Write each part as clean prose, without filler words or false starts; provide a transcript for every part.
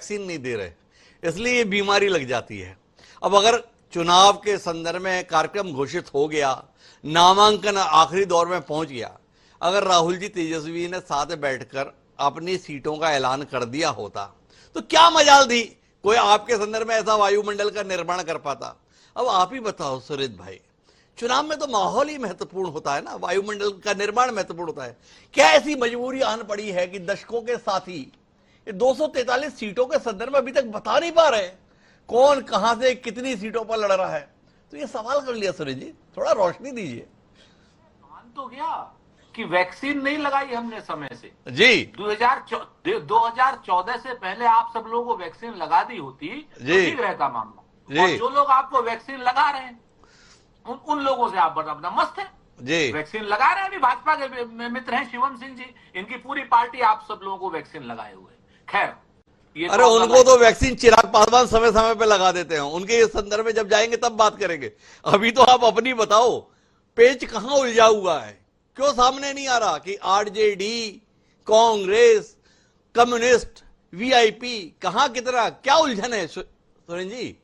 Vaccine नहीं दे रहे, इसलिए ये बीमारी लग जाती है। अब अगर चुनाव के संदर्भ में कार्यक्रम घोषित हो गया, नामांकन आखिरी दौर में पहुंच गया, अगर राहुल जी तेजस्वी ने साथ बैठकर अपनी सीटों का ऐलान कर दिया होता तो क्या मजाल थी कोई आपके संदर्भ में ऐसा वायुमंडल का निर्माण कर पाता। अब आप ही बताओ सुरेश भाई, चुनाव में तो माहौल ही महत्वपूर्ण होता है ना, वायुमंडल का निर्माण महत्वपूर्ण होता है। क्या ऐसी मजबूरी आन पड़ी है कि दशकों के साथी 243 सीटों के संदर्भ में अभी तक बता नहीं पा रहे कौन कहां से कितनी सीटों पर लड़ रहा है? तो ये सवाल कर लिया सुरेश जी, थोड़ा रोशनी दीजिए। मान तो गया कि वैक्सीन नहीं लगाई हमने समय से जी। 2014 से पहले आप सब लोगों को वैक्सीन लगा दी होती तो ठीक रहता मामला। और जो लोग आपको वैक्सीन लगा रहे हैं उन लोगों से आप अपना मस्त है जी। वैक्सीन लगा रहे हैं। अभी भाजपा के मित्र हैं शिवम सिंह जी, इनकी पूरी पार्टी आप सब लोगों को वैक्सीन लगाए हुए। खैर, अरे उनको तो वैक्सीन चिराग पासवान समय समय पे लगा देते हैं, उनके संदर्भ में जब जाएंगे तब बात करेंगे। अभी तो आप अपनी बताओ, पेच कहां उलझा हुआ है, क्यों सामने नहीं आ रहा कि आरजेडी, कांग्रेस, कम्युनिस्ट, वीआईपी कहां कितना क्या उलझन है? सुरेन जी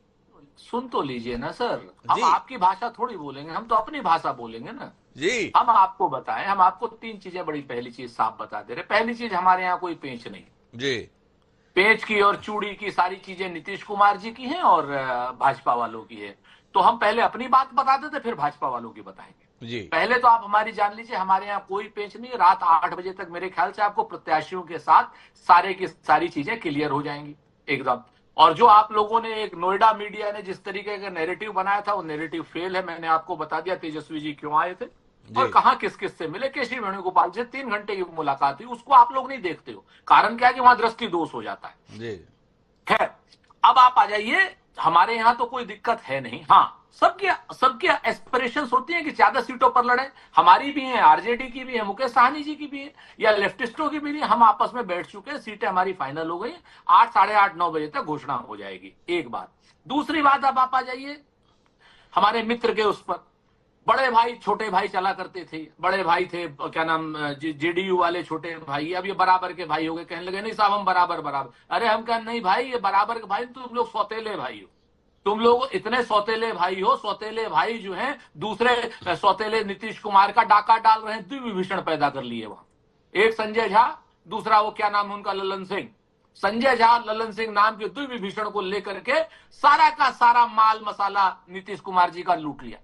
सुन तो लीजिए ना सर, हम आपकी भाषा थोड़ी बोलेंगे, हम तो अपनी भाषा बोलेंगे ना जी। हम आपको बताएं, हम आपको 3 चीजें बड़ी पहली चीज साफ बता दे रहे। पहली चीज, हमारे यहाँ कोई पेंच नहीं जी। पेंच की और चूड़ी की सारी चीजें नीतीश कुमार जी की हैं और भाजपा वालों की है। तो हम पहले अपनी बात बता देते, फिर भाजपा वालों की बताएंगे जी। पहले तो आप हमारी जान लीजिए, हमारे यहाँ कोई पेंच नहीं। रात 8 बजे तक मेरे ख्याल से आपको प्रत्याशियों के साथ सारे की सारी चीजें क्लियर हो जाएंगी एकदम। और जो आप लोगों ने एक नोएडा मीडिया ने जिस तरीके का नैरेटिव बनाया था, वो नैरेटिव फेल है। मैंने आपको बता दिया तेजस्वी जी क्यों आए थे और कहां किस किस से मिले। केशरी वेणुगोपाल से 3 घंटे की मुलाकात हुई, उसको आप लोग नहीं देखते हो। कारण क्या है कि वहां दृष्टि दोष हो जाता है। खैर, अब आप आ जाइए, हमारे यहाँ तो कोई दिक्कत है नहीं। हाँ, सबकी एस्पिरेशंस होती हैं कि ज्यादा सीटों पर लड़े। हमारी भी है, आरजेडी की भी है, मुकेश सहनी जी की भी है, या लेफ्टिस्टों की भी नहीं। हम आपस में बैठ चुके हैं, सीटें हमारी फाइनल हो गई। 8, साढ़े 8, 9 बजे तक घोषणा हो जाएगी। एक बात। दूसरी बात, अब आप आ जाइए हमारे मित्र के उस पर। बड़े भाई छोटे भाई चला करते थे, बड़े भाई थे क्या नाम, जेडीयू वाले छोटे भाई, अब ये बराबर के भाई हो गए। कहने लगे नहीं साहब हम बराबर। अरे हम कहा नहीं भाई, ये बराबर के भाई, तुम लोग सौतेले भाई हो। तुम लोग इतने सौतेले भाई हो, सौतेले भाई जो हैं दूसरे सौतेले नीतीश कुमार का डाका डाल रहे हैं। द्विविभीषण पैदा कर लिए वहां। एक संजय झा, दूसरा वो क्या नाम उनका, ललन सिंह। संजय झा, ललन सिंह नाम के द्विविभीषण को लेकर के सारा का सारा माल मसाला नीतीश कुमार जी का लूट लिया।